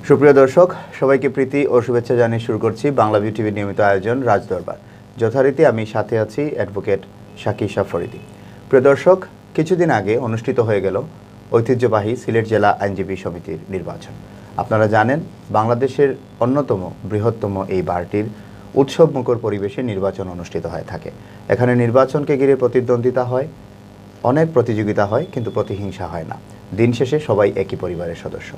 সুপ্রিয় দর্শক, সবাইকে প্রীতি ও শুভেচ্ছা জানিয়ে শুরু করছি বাংলা ভিউ টিভির নিয়মিত আয়োজন রাজদরবার। যথারীতি আমি সাথে আছি অ্যাডভোকেট শাকির ফরিদি। প্রিয় দর্শক, কিছুদিন আগে অনুষ্ঠিত হয়ে গেল ঐতিহ্যবাহী সিলেট জেলা আইনজীবী সমিতির নির্বাচন। আপনারা জানেন, বাংলাদেশের অন্যতম বৃহত্তম এই বারটির উৎসবমুখর পরিবেশে নির্বাচন অনুষ্ঠিত হয়ে থাকে। এখানে নির্বাচনকে ঘিরে প্রতিদ্বন্দ্বিতা হয়, অনেক প্রতিযোগিতা হয়, কিন্তু প্রতিহিংসা হয় না। দিন শেষে সবাই একই পরিবারের সদস্য।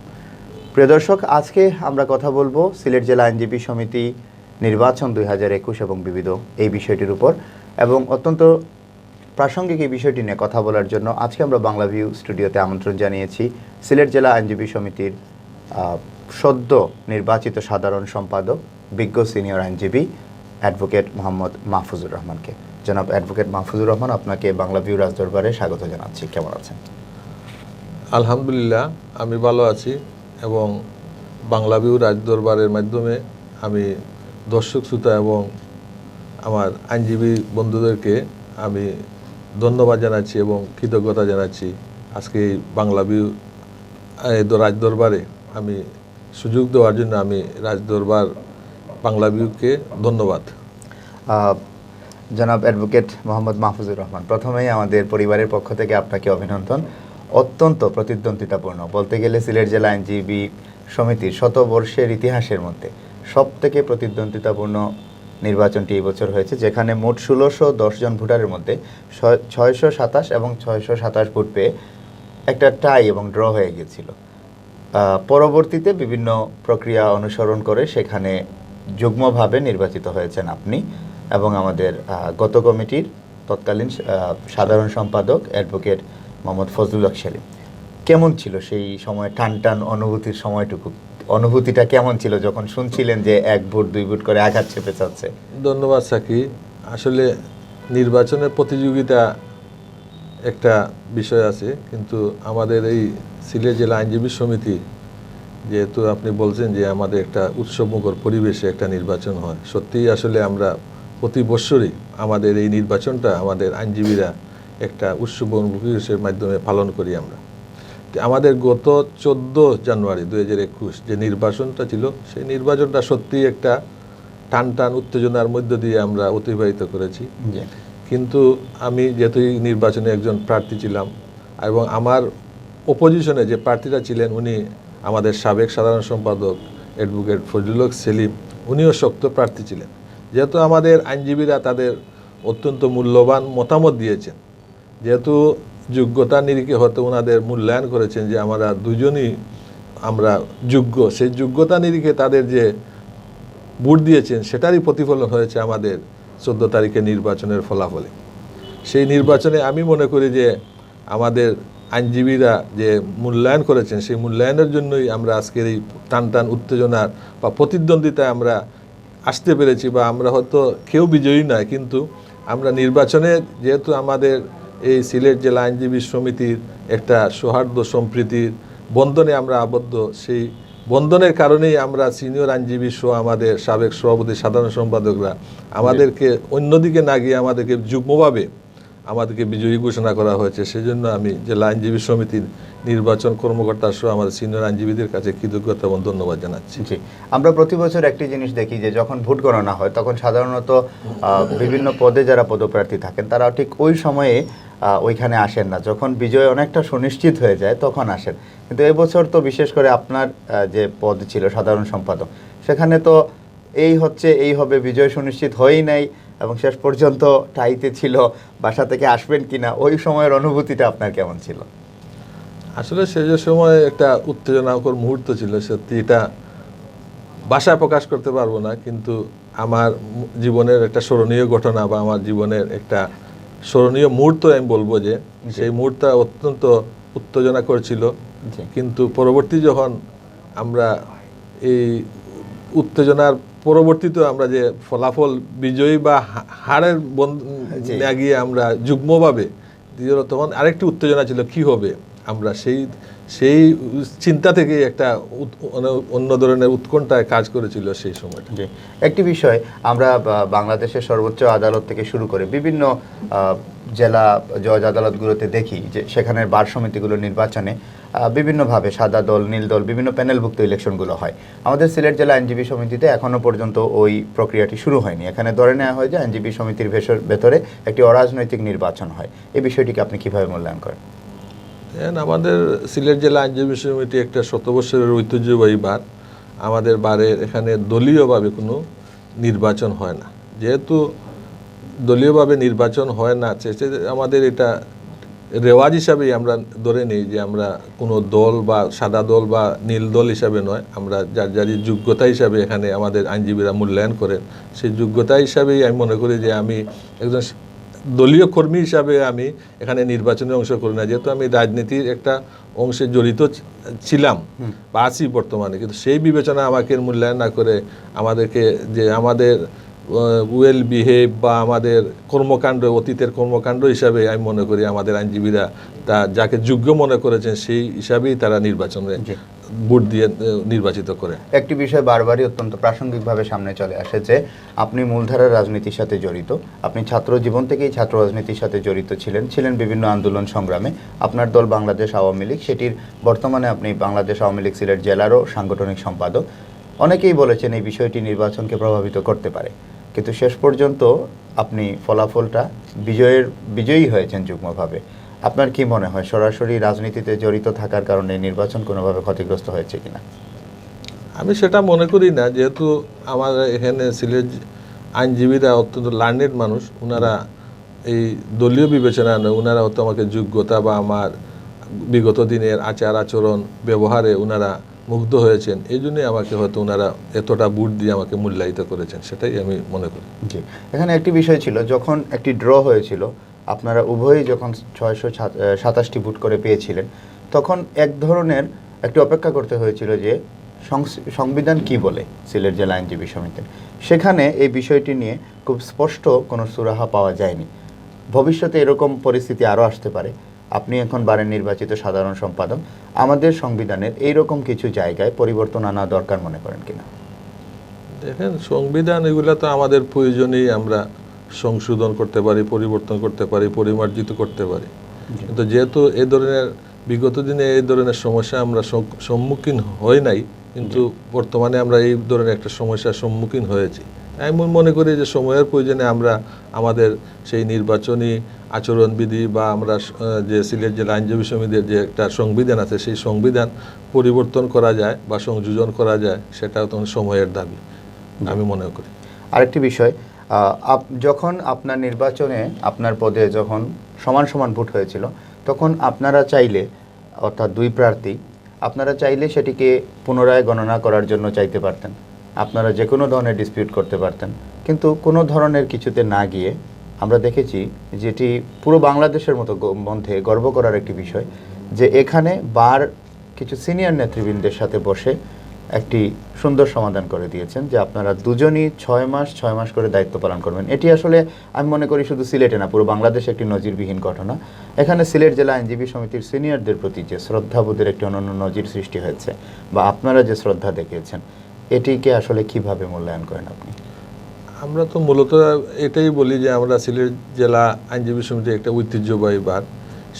প্রিয় দর্শক, আজকে আমরা কথা বলবো সিলেট জেলা আইনজীবী সমিতি নির্বাচন 2021 এবং বিবিধ এই বিষয়টির উপর, এবং অত্যন্ত প্রাসঙ্গিক এই বিষয়টি নিয়ে কথা বলার জন্য আজকে আমরা বাংলা ভিউ স্টুডিওতে আমন্ত্রণ জানিয়েছি সিলেট জেলা আইনজীবী সমিতির সদ্য নির্বাচিত সাধারণ সম্পাদক, বিজ্ঞ সিনিয়র আইনজীবী অ্যাডভোকেট মোহাম্মদ মাহফুজুর রহমানকে। জনাব অ্যাডভোকেট মাহফুজুর রহমান, আপনাকে বাংলা ভিউ রাজদরবারে স্বাগত জানাচ্ছি। কেমন আছেন? আলহামদুলিল্লাহ, আমি ভালো আছি এবং বাংলা ভিউ রাজদরবারের মাধ্যমে আমি দর্শক শ্রোতা এবং আমার আইনজীবী বন্ধুদেরকে আমি ধন্যবাদ জানাচ্ছি এবং কৃতজ্ঞতা জানাচ্ছি। আজকে এই বাংলা ভিউ রাজদরবারে আমি সুযোগ দেওয়ার জন্য আমি রাজদরবার বাংলা ভিউকে ধন্যবাদ। জনাব অ্যাডভোকেট মোহাম্মদ মাহফুজুর রহমান, প্রথমেই আমাদের পরিবারের পক্ষ থেকে আপনাকে অভিনন্দন। অত্যন্ত প্রতিদ্বন্দ্বিতাপূর্ণ, বলতে গেলে সিলেট জেলা আইনজীবী সমিতির শতবর্ষের ইতিহাসের মধ্যে সবথেকে প্রতিদ্বন্দ্বিতাপূর্ণ নির্বাচনটি এই বছর হয়েছে, যেখানে মোট 1610 জন ভোটারের মধ্যে 627 এবং 627 ভোট পেয়ে একটা টাই এবং ড্র হয়ে গিয়েছিল। পরবর্তীতে বিভিন্ন প্রক্রিয়া অনুসরণ করে সেখানে যুগ্মভাবে নির্বাচিত হয়েছেন আপনি এবং আমাদের গত কমিটির তৎকালীন সাধারণ সম্পাদক অ্যাডভোকেট মোহাম্মদ ফজলুল হক সেলিম। কেমন ছিল সেই সময় টান অনুভূতির সময়টুকু? অনুভূতিটা কেমন ছিল যখন শুনছিলেন যে 1 ভোট 2 ভোট করে আঘাত চেপে যাচ্ছে? ধন্যবাদ সাকি। আসলে নির্বাচনের প্রতিযোগিতা একটা বিষয় আছে, কিন্তু আমাদের এই সিলেট জেলা আইনজীবী সমিতি, যেহেতু আপনি বলছেন যে আমাদের একটা উৎসবমুখর পরিবেশে একটা নির্বাচন হয়, সত্যিই আসলে আমরা প্রতি বছরই আমাদের এই নির্বাচনটা আমাদের আইনজীবীরা একটা উৎসবমুখর পরিবেশের মাধ্যমে পালন করি আমরা। আমাদের গত 14 জানুয়ারি 2021 যে নির্বাচনটা ছিল, সেই নির্বাচনটা সত্যিই একটা টান উত্তেজনার মধ্য দিয়ে আমরা অতিবাহিত করেছি। কিন্তু আমি যেহেতু এই নির্বাচনে একজন প্রার্থী ছিলাম এবং আমার অপোজিশনে যে প্রার্থীরা ছিলেন উনি আমাদের সাবেক সাধারণ সম্পাদক অ্যাডভোকেট ফজলুল হক সেলিম, উনিও শক্ত প্রার্থী ছিলেন। যেহেতু আমাদের আইনজীবীরা তাদের অত্যন্ত মূল্যবান মতামত দিয়েছেন, যেহেতু যোগ্যতা নিরিখে হয়তো ওনাদের মূল্যায়ন করেছেন যে আমরা দুজনই আমরা যোগ্য, সেই যোগ্যতা নিরিখে তাদের যে ভোট দিয়েছেন সেটারই প্রতিফলন হয়েছে আমাদের 14 তারিখে নির্বাচনের ফলাফলে। সেই নির্বাচনে আমি মনে করি যে আমাদের আইনজীবীরা যে মূল্যায়ন করেছেন, সেই মূল্যায়নের জন্যই আমরা আজকের এই টান উত্তেজনার বা প্রতিদ্বন্দ্বিতায় আমরা আসতে পেরেছি, বা আমরা হয়তো কেউ বিজয়ী নয়, কিন্তু আমরা নির্বাচনে যেহেতু আমাদের এই সিলেট জেলা আইনজীবী সমিতির একটা সৌহার্দ্য সম্প্রীতির বন্ধনে আমরা আবদ্ধ, সেই বন্ধনের কারণেই আমরা সিনিয়র আইনজীবী সহ আমাদের সাবেক সভাপতি সাধারণ সম্পাদকরা আমাদেরকে অন্যদিকে না গিয়ে আমাদেরকে যুগ্মভাবে আমাদেরকে বিজয়ী ঘোষণা করা হয়েছে। সেজন্য আমি জেলা আইনজীবী সমিতির নির্বাচন কর্মকর্তা সহ আমাদের সিনিয়র আইনজীবীদের কাছে কৃতজ্ঞতা এবং ধন্যবাদ জানাচ্ছি। জি, আমরা প্রতি বছর একটি জিনিস দেখি যে যখন ভোট গণনা হয় তখন সাধারণত বিভিন্ন পদে যারা পদপ্রার্থী থাকেন তারা ঠিক ওই সময়ে ওইখানে আসেন না, যখন বিজয় অনেকটা সুনিশ্চিত হয়ে যায় তখন আসেন। কিন্তু এবছর তো বিশেষ করে আপনার যে পদ ছিল সাধারণ সম্পাদক, সেখানে তো এই হবে বিজয় সুনিশ্চিত হয়েই নাই এবং শেষ পর্যন্ত টাইতে ছিল, বাসা থেকে আসবেন কিনা, ওই সময়ের অনুভূতিটা আপনার কেমন ছিল? আসলে সেই সময় একটা উত্তেজনাকর মুহূর্ত ছিল, সত্যি এটা ভাষায় প্রকাশ করতে পারবো না, কিন্তু আমার জীবনের একটা স্মরণীয় ঘটনা বা আমার জীবনের একটা স্মরণীয় মুহূর্ত আমি বলবো যে সেই মুহূর্তটা অত্যন্ত উত্তেজনা করছিল। কিন্তু পরবর্তী যখন আমরা এই উত্তেজনার পরবর্তীতে আমরা যে ফলাফল বিজয়ী বা হারের না গিয়ে আমরা যুগ্মভাবে তখন আরেকটি উত্তেজনা ছিল, কি হবে আমরা সেই চিন্তা থেকে একটা অন্য ধরনের উৎকণ্ঠায় কাজ করেছিল সেই সময়টা। একটি বিষয় আমরা বাংলাদেশের সর্বোচ্চ আদালত থেকে শুরু করে বিভিন্ন জেলা জজ আদালতগুলোতে দেখি যে সেখানের বার সমিতিগুলো নির্বাচনে বিভিন্নভাবে সাদা দল নীল দল বিভিন্ন প্যানেলভুক্ত ইলেকশনগুলো হয়। আমাদের সিলেট জেলা আইনজীবী সমিতিতে এখনও পর্যন্ত ওই প্রক্রিয়াটি শুরু হয়নি। এখানে ধরে নেওয়া হয় যে আইনজীবী সমিতির ভেতরে একটি অরাজনৈতিক নির্বাচন হয়। এই বিষয়টিকে আপনি কীভাবে মূল্যায়ন করেন? আমাদের সিলেট জেলা আইনজীবী সমিতি একটা 100 বছরের ঐতিহ্যবাহী বার। আমাদের বারের এখানে দলীয়ভাবে কোনো নির্বাচন হয় না। যেহেতু দলীয়ভাবে নির্বাচন হয় না, আমাদের এটা রেওয়াজ হিসাবেই আমরা ধরে নিই যে আমরা কোনো দল বা সাদা দল বা নীল দল হিসাবে নয়, আমরা যার যোগ্যতা হিসাবে এখানে আমাদের আইনজীবীরা মূল্যায়ন করেন। সেই যোগ্যতা হিসাবেই আমি মনে করি যে আমি একজন দলীয় কর্মী হিসাবে আমি এখানে নির্বাচনে অংশ করি না, যেহেতু আমি রাজনীতির একটা অংশে জড়িত ছিলাম বা আছি বর্তমানে, কিন্তু সেই বিবেচনা আমাকে মূল্যায়ন না করে আমাদেরকে যে আমাদের ওয়েল বিহেভ বা আমাদের কর্মকাণ্ড অতীতের কর্মকাণ্ড হিসাবে আমি মনে করি আমাদের আইনজীবীরা তা যাকে যোগ্য মনে করেছেন সেই হিসাবেই তারা নির্বাচনে ভোট দিয়ে নির্বাচিত করে। একটি বিষয় বারবারই অত্যন্ত প্রাসঙ্গিকভাবে সামনে চলে আসে যে আপনি মূলধারার রাজনীতির সাথে জড়িত, আপনি ছাত্র জীবন থেকেই ছাত্র রাজনীতির সাথে জড়িত ছিলেন বিভিন্ন আন্দোলন সংগ্রামে। আপনার দল বাংলাদেশ আওয়ামী লীগ, সেটির বর্তমানে আপনি বাংলাদেশ আওয়ামী লীগ সিলেট জেলারও সাংগঠনিক সম্পাদক। অনেকেই বলেছেন এই বিষয়টি নির্বাচনকে প্রভাবিত করতে পারে, কিন্তু শেষ পর্যন্ত আপনি ফলাফলটা বিজয়ী হয়েছেন যুগ্মভাবে। আপনার কি মনে হয় সরাসরি রাজনীতিতে জড়িত থাকার কারণে নির্বাচন কোনোভাবে ক্ষতিগ্রস্ত হয়েছে কিনা? আমি সেটা মনে করি না, যেহেতু আমার এখানে সিলেট আইনজীবীরা অত্যন্ত লার্নেড মানুষ, ওনারা এই দলীয় বিবেচনা নয়, ওনারা হয়তো আমাকে যোগ্যতা বা আমার বিগত দিনের আচার আচরণ ব্যবহারে ওনারা মুগ্ধ হয়েছেন, এই জন্যই আমাকে হয়তো ওনারা এতটা ভোট দিয়ে আমাকে মূল্যায়িত করেছেন, সেটাই আমি মনে করি। জি, এখানে একটি বিষয় ছিল, যখন একটি ড্র হয়েছিল, আপনারা উভয়ই যখন 627টি ভোট করে পেয়েছিলেন, তখন এক ধরনের একটি অপেক্ষা করতে হয়েছিল যে সংবিধান কি বলে সিলেট জেলা আইনজীবী সমিতির। সেখানে এই বিষয়টি নিয়ে খুব স্পষ্ট কোনো সুরাহা পাওয়া যায়নি। ভবিষ্যতে এরকম পরিস্থিতি আরও আসতে পারে। আপনি এখন বারের নির্বাচিত সাধারণ সম্পাদক, আমাদের সংবিধানের এইরকম কিছু জায়গায় পরিবর্তন আনা দরকার মনে করেন কিনা? দেখেন, সংবিধান এগুলো তো আমাদের প্রয়োজনেই আমরা সংশোধন করতে পারি, পরিবর্তন করতে পারি, পরিমার্জিত করতে পারি। কিন্তু যেহেতু এই ধরনের বিগত দিনে এই ধরনের সমস্যা আমরা সম্মুখীন হই নাই, কিন্তু বর্তমানে আমরা এই ধরনের একটা সমস্যার সম্মুখীন হয়েছি। আমি মনে করি যে সময়ের প্রয়োজনে আমরা আমাদের সেই নির্বাচনী আচরণবিধি বা আমরা যে সিলেট জেলা আইনজীবী সমিতির যে একটা সংবিধান আছে, সেই সংবিধান পরিবর্তন করা যায় বা সংযোজন করা যায়, সেটা তখন সময়ের দাবি আমি মনে করি। আরেকটি বিষয়, যখন আপনার নির্বাচনে আপনার পদে যখন সমান সমান ভোট হয়েছিল, তখন আপনারা চাইলে, অর্থাৎ দুই প্রার্থী, আপনারা চাইলে সেটিকে পুনরায় গণনা করার জন্য চাইতে পারতেন, আপনারা যে কোনো ধরনের ডিসপিউট করতে পারতেন, কিন্তু কোনো ধরনের কিছুতে না গিয়ে আমরা দেখেছি, যেটি পুরো বাংলাদেশের মধ্যে গর্ব করার একটি বিষয়, যে এখানে বার কিছু সিনিয়র নেতৃবৃন্দের সাথে বসে একটি সুন্দর সমাধান করে দিয়েছেন যে আপনারা দুজনই 6 মাস করে দায়িত্ব পালন করবেন। এটি আসলে আমি মনে করি শুধু সিলেটে না, পুরো বাংলাদেশে একটি নজিরবিহীন ঘটনা। এখানে সিলেট জেলা আইনজীবী সমিতির সিনিয়রদের প্রতি যে শ্রদ্ধাবোধের একটি অনন্য নজির সৃষ্টি হয়েছে, বা আপনারা যে শ্রদ্ধা দেখিয়েছেন, এটিকে আসলে কিভাবে মূল্যায়ন করেন আপনি? আমরা তো মূলত এটাই বলি যে আমরা সিলেট জেলা আইনজীবী সমিতির একটা ঐতিহ্যবাহী বার,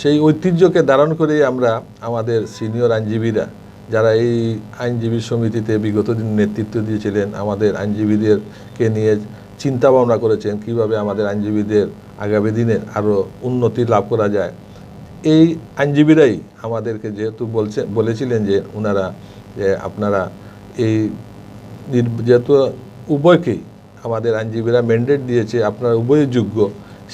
সেই ঐতিহ্যকে ধারণ করেই আমরা আমাদের সিনিয়র আইনজীবীরা যারা এই আইনজীবী সমিতিতে বিগত দিন নেতৃত্ব দিয়েছিলেন, আমাদের আইনজীবীদেরকে নিয়ে চিন্তা ভাবনা করেছেন কিভাবে আমাদের আইনজীবীদের আগামী দিনে আরও উন্নতি লাভ করা যায়। এই আইনজীবীরাই আমাদেরকে যেহেতু বলেছিলেন যে ওনারা যে আপনারা এই যেহেতু উভয়কেই আমাদের আইনজীবীরা ম্যান্ডেট দিয়েছে, আপনারা উভয় যোগ্য,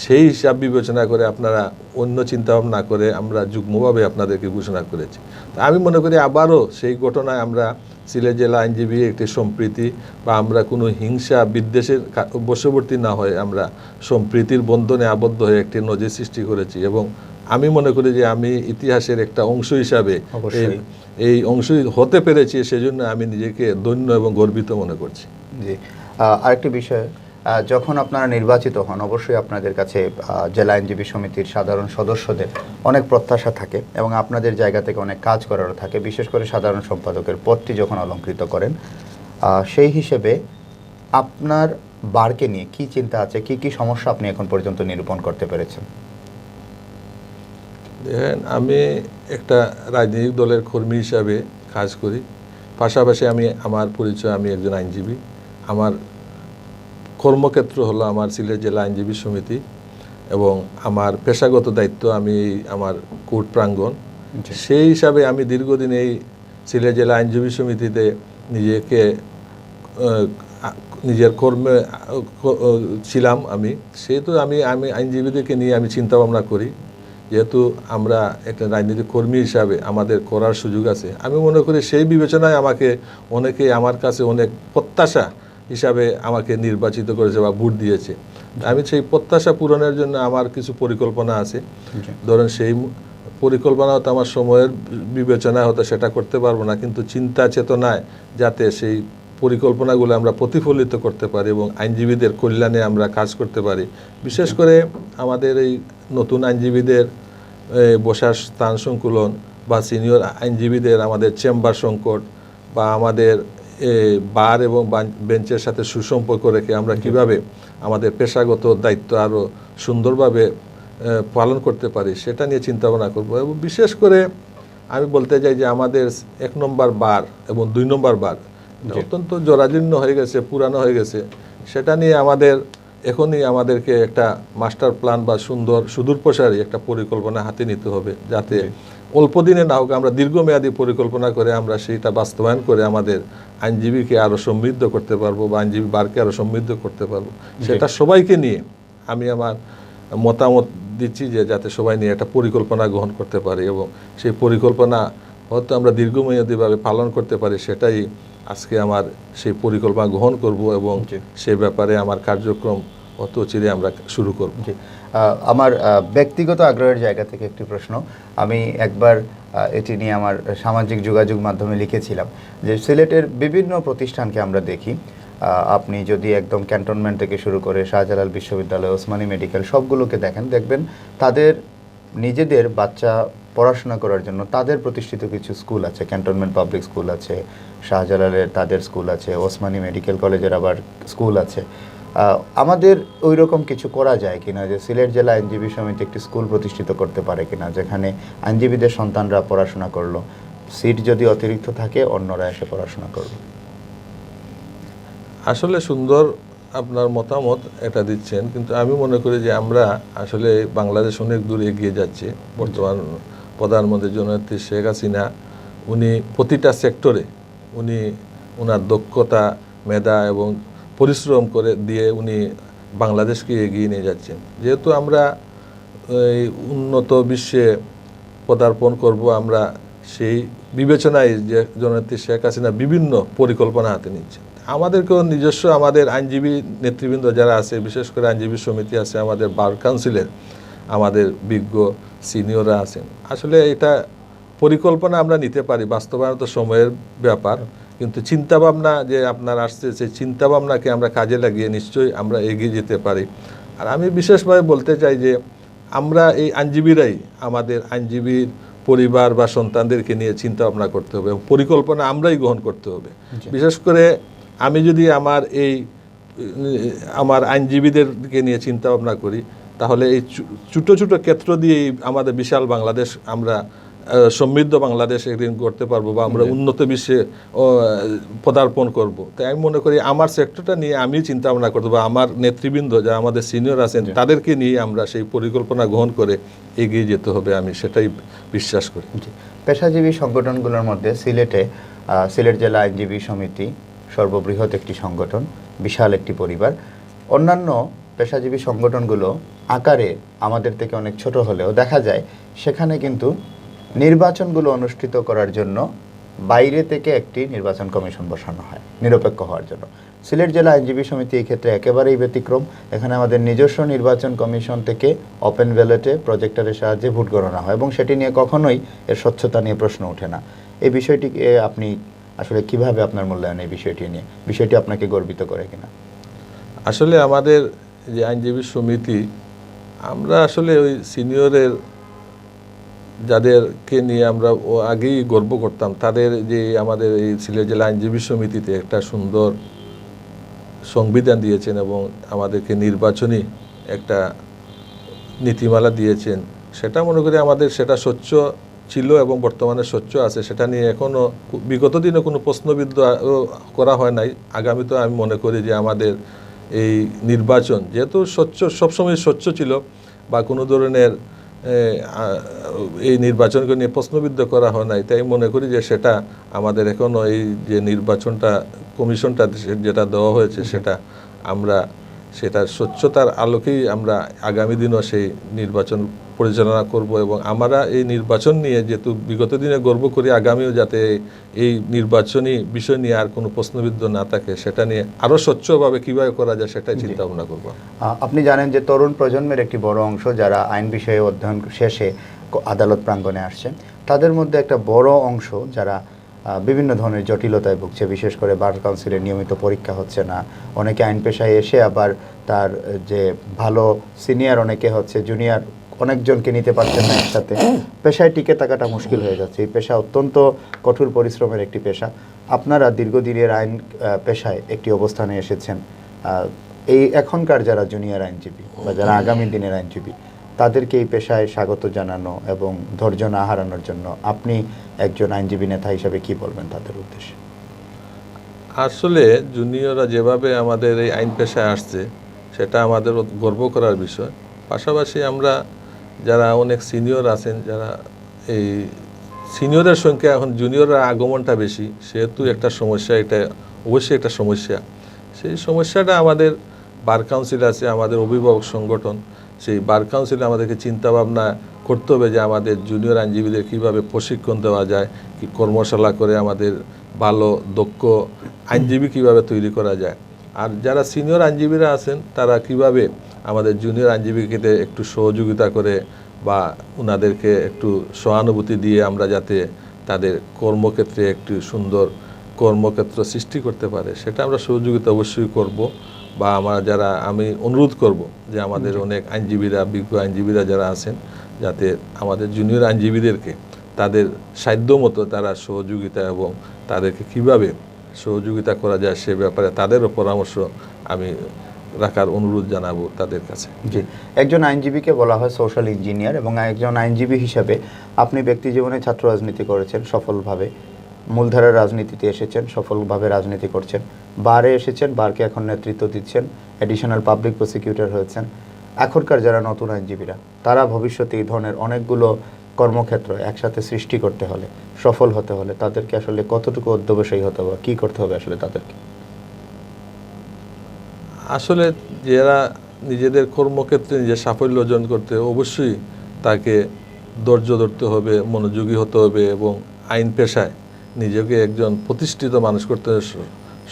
সেই হিসাব বিবেচনা করে আপনারা অন্য চিন্তাভাবনা না করে আমরা যুগ্মভাবে আপনাদেরকে ঘোষণা করেছি। তা আমি মনে করি আবারও সেই ঘটনায় আমরা সিলেট জেলা আইনজীবী একটি সম্প্রীতি বা আমরা কোনো হিংসা বিদ্বেষের বশবর্তী না হয়ে আমরা সম্প্রীতির বন্ধনে আবদ্ধ হয়ে একটি নজির সৃষ্টি করেছি, এবং আমি মনে করি যে আমি ইতিহাসের একটা অংশ হিসাবে এই অংশ হতে পেরেছি, সেজন্য আমি নিজেকে ধন্য এবং গর্বিত মনে করছি। জি, আরেকটি বিষয়, যখন আপনারা নির্বাচিত হন অবশ্যই আপনাদের কাছে জেলা আইনজীবী সমিতির সাধারণ সদস্যদের অনেক প্রত্যাশা থাকে এবং আপনাদের জায়গা থেকে অনেক কাজ করারও থাকে, বিশেষ করে সাধারণ সম্পাদকের পদটি যখন অলঙ্কৃত করেন সেই হিসেবে আপনার বারকে নিয়ে কি চিন্তা আছে, কি কি সমস্যা আপনি এখন পর্যন্ত নিরূপণ করতে পেরেছেন? দেখেন, আমি একটা রাজনৈতিক দলের কর্মী হিসাবে কাজ করি, পাশাপাশি আমার পরিচয় আমি একজন আইনজীবী। আমার কর্মক্ষেত্র হলো আমার সিলেট জেলা আইনজীবী সমিতি এবং আমার পেশাগত দায়িত্ব আমি আমার কোর্ট প্রাঙ্গণ। সেই হিসাবে আমি দীর্ঘদিন এই সিলেট জেলা আইনজীবী সমিতিতে নিজেকে নিজের কর্মে ছিলাম। সেহেতু আমি আইনজীবীদেরকে নিয়ে আমি চিন্তা ভাবনা করি, যেহেতু আমরা একটা রাজনৈতিক কর্মী হিসাবে আমাদের করার সুযোগ আছে। আমি মনে করি সেই বিবেচনায় অনেকে আমার কাছে অনেক প্রত্যাশা হিসাবে আমাকে নির্বাচিত করেছে বা ভোট দিয়েছে। আমি সেই প্রত্যাশা পূরণের জন্য আমার কিছু পরিকল্পনা আছে। ধরেন সেই পরিকল্পনা হয়তো আমার সময়ের বিবেচনায় হয়তো সেটা করতে পারবো না, কিন্তু চিন্তা চেতনায় যাতে সেই পরিকল্পনাগুলো আমরা প্রতিফলিত করতে পারি এবং আইনজীবীদের কল্যাণে আমরা কাজ করতে পারি। বিশেষ করে আমাদের এই নতুন আইনজীবীদের বসার স্থান সংকুলন বা সিনিয়র আইনজীবীদের আমাদের চেম্বার সংকট বা আমাদের বার এবং বেঞ্চের সাথে সুসম্পর্ক রেখে আমরা কিভাবে আমাদের পেশাগত দায়িত্ব আরও সুন্দরভাবে পালন করতে পারি সেটা নিয়ে চিন্তা ভাবনা করবো। এবং বিশেষ করে আমি বলতে চাই যে আমাদের 1 নম্বর বার এবং 2 নম্বর বার অত্যন্ত জরাজীর্ণ হয়ে গেছে, পুরানো হয়ে গেছে। সেটা নিয়ে এখনই আমাদেরকে একটা মাস্টার প্ল্যান বা সুদূরপ্রসারী একটা পরিকল্পনা হাতে নিতে হবে, যাতে অল্প দিনে না হোক আমরা দীর্ঘমেয়াদী পরিকল্পনা করে আমরা সেইটা বাস্তবায়ন করে আমাদের আইনজীবীকে আরও সমৃদ্ধ করতে পারবো বা আইনজীবী বারকে আরও সমৃদ্ধ করতে পারবো। সেটা সবাইকে নিয়ে আমি আমার মতামত দিচ্ছি যে যাতে সবাই নিয়ে একটা পরিকল্পনা গ্রহণ করতে পারি এবং সেই পরিকল্পনা হয়তো আমরা দীর্ঘমেয়াদীভাবে পালন করতে পারি। সেটাই আজকে আমার সেই পরিকল্পনা গ্রহণ করব এবং সেই ব্যাপারে আমার কার্যক্রম অত চিরে আমরা শুরু করব। আমার ব্যক্তিগত আগ্রহের জায়গা থেকে একটি প্রশ্ন, আমি একবার এটি নিয়ে আমার সামাজিক যোগাযোগ মাধ্যমে লিখেছিলাম যে সিলেটের বিভিন্ন প্রতিষ্ঠানকে আমরা দেখি, আপনি যদি একদম ক্যান্টনমেন্ট থেকে শুরু করে শাহজালাল বিশ্ববিদ্যালয়, ওসমানী মেডিকেল সবগুলোকে দেখবেন তাদের নিজেদের বাচ্চা পড়াশোনা করার জন্য তাদের প্রতিষ্ঠিত কিছু স্কুল আছে। ক্যান্টনমেন্ট পাবলিক স্কুল আছে, শাহজালালের তাদের স্কুল আছে, ওসমানী মেডিকেল কলেজের আবার স্কুল আছে। আমাদের ওই রকম কিছু করা যায় কিনা যে সিলেট জেলা আইনজীবী সমিতি একটি স্কুল প্রতিষ্ঠিত করতে পারে কিনা, যেখানে আইনজীবীদের সন্তানরা পড়াশোনা করলো, সিট যদি অতিরিক্ত থাকে অন্যরা এসে পড়াশোনা করলো? আসলে সুন্দর আপনার মতামত এটা দিচ্ছেন, কিন্তু আমি মনে করি যে আমরা আসলে বাংলাদেশ অনেক দূর এগিয়ে যাচ্ছে। বর্তমান প্রধানমন্ত্রী জননেত্রী শেখ হাসিনা উনি প্রতিটা সেক্টরে ওনার দক্ষতা, মেধা এবং পরিশ্রম করে দিয়ে উনি বাংলাদেশকে এগিয়ে নিয়ে যাচ্ছেন। যেহেতু আমরা এই উন্নত বিশ্বে পদার্পণ করব, আমরা সেই বিবেচনায় যে জননেত্রী শেখ হাসিনা বিভিন্ন পরিকল্পনা হাতে নিচ্ছে। আমাদেরকেও নিজস্ব আমাদের আইনজীবী নেতৃবৃন্দ যারা আছে, বিশেষ করে আইনজীবী সমিতি আছে, আমাদের বার কাউন্সিলের আমাদের বিজ্ঞ সিনিয়ররা আছেন। আসলে এটা পরিকল্পনা আমরা নিতে পারি, বাস্তবায়ন তো সময়ের ব্যাপার, কিন্তু চিন্তাভাবনা যে আপনার আসছে সেই চিন্তাভাবনাকে আমরা কাজে লাগিয়ে নিশ্চয়ই আমরা এগিয়ে যেতে পারি। আর আমি বিশেষভাবে বলতে চাই যে আমরা এই আইনজীবীরাই আমাদের আইনজীবীর পরিবার বা সন্তানদেরকে নিয়ে চিন্তা ভাবনা করতে হবে এবং পরিকল্পনা আমরাই গ্রহণ করতে হবে। বিশেষ করে আমি যদি আমার আইনজীবীদেরকে নিয়ে চিন্তা ভাবনা করি, তাহলে এই ছোটো ছোটো ক্ষেত্র দিয়েই আমাদের বিশাল বাংলাদেশ, আমরা সমৃদ্ধ বাংলাদেশ একদিন করতে পারবো বা আমরা উন্নত বিশ্বে পদার্পণ করব। তাই আমি মনে করি আমার সেক্টরটা নিয়ে আমি চিন্তা ভাবনা করতে বা আমার নেতৃবৃন্দ যারা আমাদের সিনিয়র আছেন তাদেরকে নিয়ে আমরা সেই পরিকল্পনা গ্রহণ করে এগিয়ে যেতে হবে, আমি সেটাই বিশ্বাস করি। পেশাজীবী সংগঠনগুলোর মধ্যে সিলেট জেলা আইনজীবী সমিতি সর্ববৃহৎ একটি সংগঠন, বিশাল একটি পরিবার। অন্যান্য পেশাজীবী সংগঠনগুলো আকারে আমাদের থেকে অনেক ছোট হলেও দেখা যায় সেখানে কিন্তু নির্বাচনগুলো অনুষ্ঠিত করার জন্য বাইরে থেকে একটি নির্বাচন কমিশন বসানো হয় নিরপেক্ষ হওয়ার জন্য। সিলেট জেলা আইনজীবী সমিতি এই ক্ষেত্রে একেবারেই ব্যতিক্রম। এখানে আমাদের নিজস্ব নির্বাচন কমিশন থেকে ওপেন ব্যালটে প্রজেক্টরের সাহায্যে ভোট গণনা হয় এবং সেটি নিয়ে কখনোই এর স্বচ্ছতা নিয়ে প্রশ্ন ওঠে না। এই বিষয়টিকে আপনি আসলে কিভাবে আপনার মূল্যায়ন এই বিষয়টি নিয়ে, বিষয়টি আপনাকে গর্বিত করে কিনা? আসলে আমাদের যে আইনজীবী সমিতি, আমরা আসলে ওই সিনিয়রের যাদেরকে নিয়ে আমরা আগেই গর্ব করতাম, তাদের যে আমাদের এই সিলেট জেলা আইনজীবী সমিতিতে একটা সুন্দর সংবিধান দিয়েছেন এবং আমাদেরকে নির্বাচনী একটা নীতিমালা দিয়েছেন, সেটা মনে করি আমাদের সেটা স্বচ্ছ ছিল এবং বর্তমানে স্বচ্ছ আছে। সেটা নিয়ে এখনও বিগত দিনে কোনো প্রশ্নবিদ্ধ করা হয় নাই। আগামীতে আমি মনে করি যে আমাদের এই নির্বাচন যেহেতু স্বচ্ছ, সবসময় স্বচ্ছ ছিল বা কোনো ধরনের এই নির্বাচনকে নিয়ে প্রশ্নবিদ্ধ করা হয় নাই, তাই মনে করি যে সেটা আমাদের এখনও এই যে নির্বাচনটা কমিশনটা যেটা দেওয়া হয়েছে সেটা আমরা সেটা স্বচ্ছতার আলোকেই আমরা আগামী দিনও সেই নির্বাচন পরিচালনা করব এবং আমরা এই নির্বাচন নিয়ে যেহেতু বিগত দিনে গর্ব করি, আগামীও যাতে এই নির্বাচনী বিষয় নিয়ে আর কোনো প্রশ্নবিদ্ধ না থাকে, সেটা নিয়ে আরও স্বচ্ছভাবে কীভাবে করা যায় সেটাই চিন্তা ভাবনা করব। আপনি জানেন যে তরুণ প্রজন্মের একটি বড় অংশ যারা আইন বিষয়ে অধ্যয়ন শেষে আদালত প্রাঙ্গণে আসছেন, তাদের মধ্যে একটা বড় অংশ যারা বিভিন্ন ধরনের জটিলতায় ভুগছে, বিশেষ করে বার কাউন্সিলের নিয়মিত পরীক্ষা হচ্ছে না, অনেকে আইন পেশায় এসে আবার তার যে ভালো সিনিয়র অনেকে হচ্ছে জুনিয়র অনেকজনকে নিতে পারছেন না একসাথে, পেশায় টিকে থাকাটা মুশকিল হয়ে যাচ্ছে। এই পেশা অত্যন্ত কঠোর পরিশ্রমের একটি পেশা। আপনারা দীর্ঘদিনের আইন পেশায় একটি অবস্থানে এসেছেন, এই এখনকার যারা জুনিয়র আইনজীবী বা যারা আগামী দিনের আইনজীবী, তাদেরকে এই পেশায় স্বাগত জানানো এবং ধৈর্য না হারানোর জন্য আপনি একজন আইনজীবী নেতা হিসাবে কি বলবেন তাদের উদ্দেশ্যে? আসলে জুনিয়ররা যেভাবে আমাদের এই আইন পেশায় আসছে সেটা আমাদের গর্ব করার বিষয়। পাশাপাশি আমরা যারা অনেক সিনিয়র আছেন, যারা এই সিনিয়রের সংখ্যা এখন জুনিয়রের আগমনটা বেশি, সেহেতু একটা সমস্যা, এটা অবশ্যই একটা সমস্যা। সেই সমস্যাটা আমাদের বার কাউন্সিল আছে, আমাদের অভিভাবক সংগঠন, সেই বার কাউন্সিলে আমাদেরকে চিন্তাভাবনা করতে হবে যে আমাদের জুনিয়র আইনজীবীদের কীভাবে প্রশিক্ষণ দেওয়া যায়, কি কর্মশালা করে আমাদের ভালো দক্ষ আইনজীবী কীভাবে তৈরি করা যায়। আর যারা সিনিয়র আইনজীবীরা আছেন তারা কিভাবে আমাদের জুনিয়র আইনজীবীকে একটু সহযোগিতা করে বা ওনাদেরকে একটু সহানুভূতি দিয়ে আমরা যাতে তাদের কর্মক্ষেত্রে একটু সুন্দর কর্মক্ষেত্র সৃষ্টি করতে পারে, সেটা আমরা সহযোগিতা অবশ্যই করব। বা আমি অনুরোধ করব যে আমাদের অনেক আইনজীবীরা, বিজ্ঞ আইনজীবীরা যারা আছেন, যাতে আমাদের জুনিয়র আইনজীবীদেরকে তাদের সাধ্য মতো তারা সহযোগিতা এবং তাদেরকে কিভাবে সহযোগিতা করা যায় সে ব্যাপারে তাদেরও পরামর্শ আমি রাখার অনুরোধ জানাবো তাদের কাছে। জি, একজন আইনজীবীকে বলা হয় সোশ্যাল ইঞ্জিনিয়ার, এবং একজন আইনজীবী হিসাবে আপনি ব্যক্তি জীবনে ছাত্র রাজনীতি করেছেন সফলভাবে, মূলধারার রাজনীতিতে এসেছেন, সফলভাবে রাজনীতি করছেন, বারে এসেছেন, বারকে এখন নেতৃত্ব দিচ্ছেন, অ্যাডিশনাল পাবলিক প্রসিকিউটর হয়েছেন। এখনকার যারা নতুন আইনজীবীরা, তারা ভবিষ্যতে এই ধরনের অনেকগুলো কর্মক্ষেত্র একসাথে সৃষ্টি করতে হলে, সফল হতে হলে তাদেরকে আসলে কতটুকু অধ্যবসায়ী হতে হবে, কী করতে হবে আসলে তাদেরকে? আসলে যারা নিজেদের কর্মক্ষেত্রে নিজের সাফল্য অর্জন করতে, অবশ্যই তাকে ধৈর্য ধরতে হবে, মনোযোগী হতে হবে এবং আইন পেশায় নিজেকে একজন প্রতিষ্ঠিত মানুষ করতে হবে।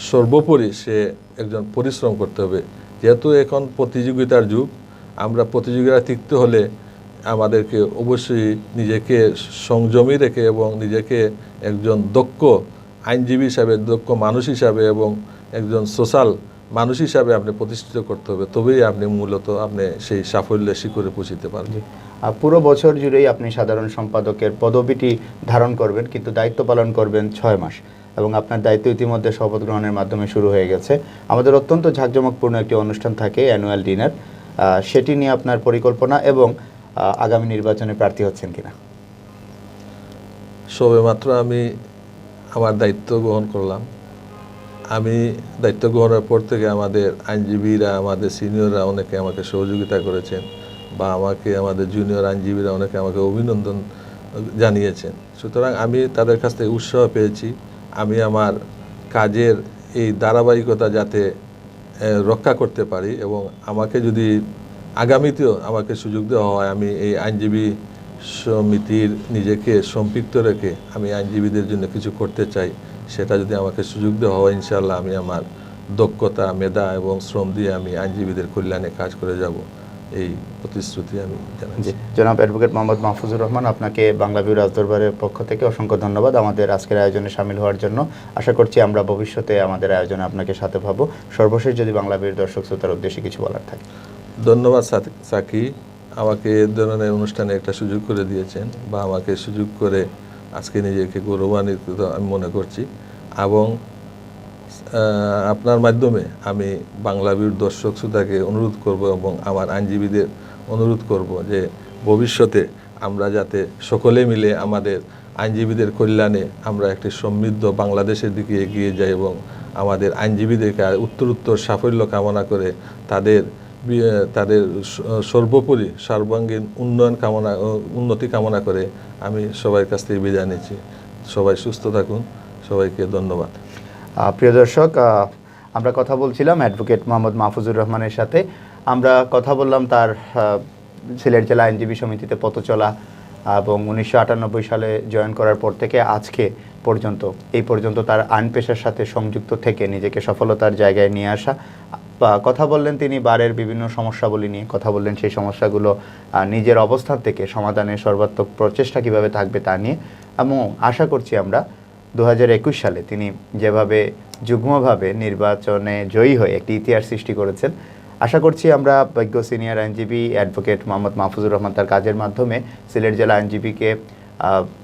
সর্বোপরি সে একজন পরিশ্রম করতে হবে। যেহেতু এখন প্রতিযোগিতার যুগ, আমরা প্রতিযোগিতা টিকতে হলে আমাদেরকে অবশ্যই নিজেকে সংযমী রেখে এবং নিজেকে একজন দক্ষ আইনজীবী হিসাবে, দক্ষ মানুষ হিসাবে এবং একজন সোশ্যাল মানুষ হিসাবে আপনি প্রতিষ্ঠিত করতে হবে, তবেই আপনি মূলত সেই সাফল্যের শিখরে পৌঁছতে পারবেন। পুরো বছর জুড়েই আপনি সাধারণ সম্পাদকের পদবিটি ধারণ করবেন, কিন্তু দায়িত্ব পালন করবেন 6 মাস, এবং আপনার দায়িত্ব ইতিমধ্যে শপথ গ্রহণের মাধ্যমে শুরু হয়ে গেছে। আমাদের অত্যন্ত ঝাঁকজমকপূর্ণ একটি অনুষ্ঠান থাকে, অ্যানুয়াল ডিনার, সেটি নিয়ে আপনার পরিকল্পনা এবং আগামী নির্বাচনে প্রার্থী হচ্ছেন কিনা? সবেমাত্র আমি আমার দায়িত্ব গ্রহণ করলাম। আমি দায়িত্ব গ্রহণের পর থেকে আমাদের আইনজীবীরা, আমাদের সিনিয়ররা অনেকে আমাকে সহযোগিতা করেছেন বা আমাদের জুনিয়র আইনজীবীরা অনেকে আমাকে অভিনন্দন জানিয়েছেন। সুতরাং আমি তাদের কাছ থেকে উৎসাহ পেয়েছি। আমি আমার কাজের এই ধারাবাহিকতা যাতে রক্ষা করতে পারি এবং আমাকে যদি আগামীতেও আমাকে সুযোগ দেওয়া হয়, আমি এই আইনজীবী সমিতির নিজেকে সম্পৃক্ত রেখে আমি আইনজীবীদের জন্য কিছু করতে চাই, সেটা যদি আমাকে সুযোগ দেওয়া হয়, ইনশাআল্লাহ আমি আমার দক্ষতা, মেধা এবং শ্রম দিয়ে আমি আইনজীবীদের কল্যাণে কাজ করে যাব। এই প্রতিশ্রুতি আমি জানাচ্ছি। জনাব অ্যাডভোকেট মোহাম্মদ মাহফুজুর রহমান, আপনাকে বাংলা ভিউ রাজদরবারের পক্ষ থেকে অসংখ্য ধন্যবাদ আমাদের আজকের আয়োজনে শামিল হওয়ার জন্য। আশা করছি আমরা ভবিষ্যতে আমাদের আয়োজনে আপনাকে সাথে পাবো। সর্বশেষ যদি বাংলা ভিউর দর্শক শ্রোতার উদ্দেশ্যে কিছু বলার থাকে। ধন্যবাদ সাকি, আমাকে এ ধরনের অনুষ্ঠানে একটা সুযোগ করে দিয়েছেন, বা আমাকে সুযোগ করে আজকে নিজেকে গৌরবান্বিত আমি মনে করছি। এবং আপনার মাধ্যমে আমি বাংলা ভিউর দর্শক শ্রোতাকে অনুরোধ করব এবং আমার আইনজীবীদের অনুরোধ করব যে ভবিষ্যতে আমরা যাতে সকলে মিলে আমাদের আইনজীবীদের কল্যাণে আমরা একটি সমৃদ্ধ বাংলাদেশের দিকে এগিয়ে যাই এবং আমাদের আইনজীবীদেরকে উত্তরোত্তর সাফল্য কামনা করে তাদের সর্বোপরি সর্বাঙ্গীন উন্নতি কামনা করে আমি সবার কাছ থেকে বিদায় নিচ্ছি। সবাই সুস্থ থাকুন, সবাইকে ধন্যবাদ। প্রিয় দর্শক, আমরা কথা বলছিলাম অ্যাডভোকেট মোহাম্মদ মাহফুজুর রহমানের সাথে। আমরা কথা বললাম তার সিলেট জেলা আইনজীবী সমিতিতে পথ চলা এবং 1998 সালে জয়েন করার পর থেকে আজকে পর্যন্ত এই পর্যন্ত তার আইন পেশার সাথে সংযুক্ত থেকে নিজেকে সফলতার জায়গায় নিয়ে আসা। কথা বললেন তিনি বারের বিভিন্ন সমস্যাবলী নিয়ে, কথা বললেন সেই সমস্যাগুলো নিজের অবস্থান থেকে সমাধানের সর্বাত্মক প্রচেষ্টা কীভাবে থাকবে তা নিয়ে। এবং আশা করছি আমরা 2021 সালে তিনি যেভাবে যুগ্মভাবে নির্বাচনে জয়ী হয়ে একটি ইতিহাস সৃষ্টি করেছেন, আশা করছি আমরা বিজ্ঞ সিনিয়র আইনজীবী অ্যাডভোকেট মোহাম্মদ মাহফুজুর রহমান তার কাজের মাধ্যমে সিলেট জেলা আইনজীবীকে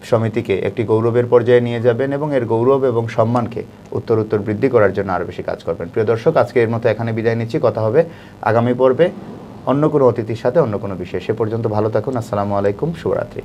সমিতিকে একটি গৌরবের পর্যায়ে নিয়ে যাবেন এবং এর গৌরব এবং সম্মানকে উত্তর বৃদ্ধি করার জন্য আরও বেশি কাজ করবেন। প্রিয় দর্শক, আজকে এর মতো এখানে বিদায় নিচ্ছি। কথা হবে আগামী পর্বে অন্য কোনো অতিথির সাথে অন্য কোনো বিষয়। সে পর্যন্ত ভালো থাকুন। আসসালামু আলাইকুম, শুভরাত্রি।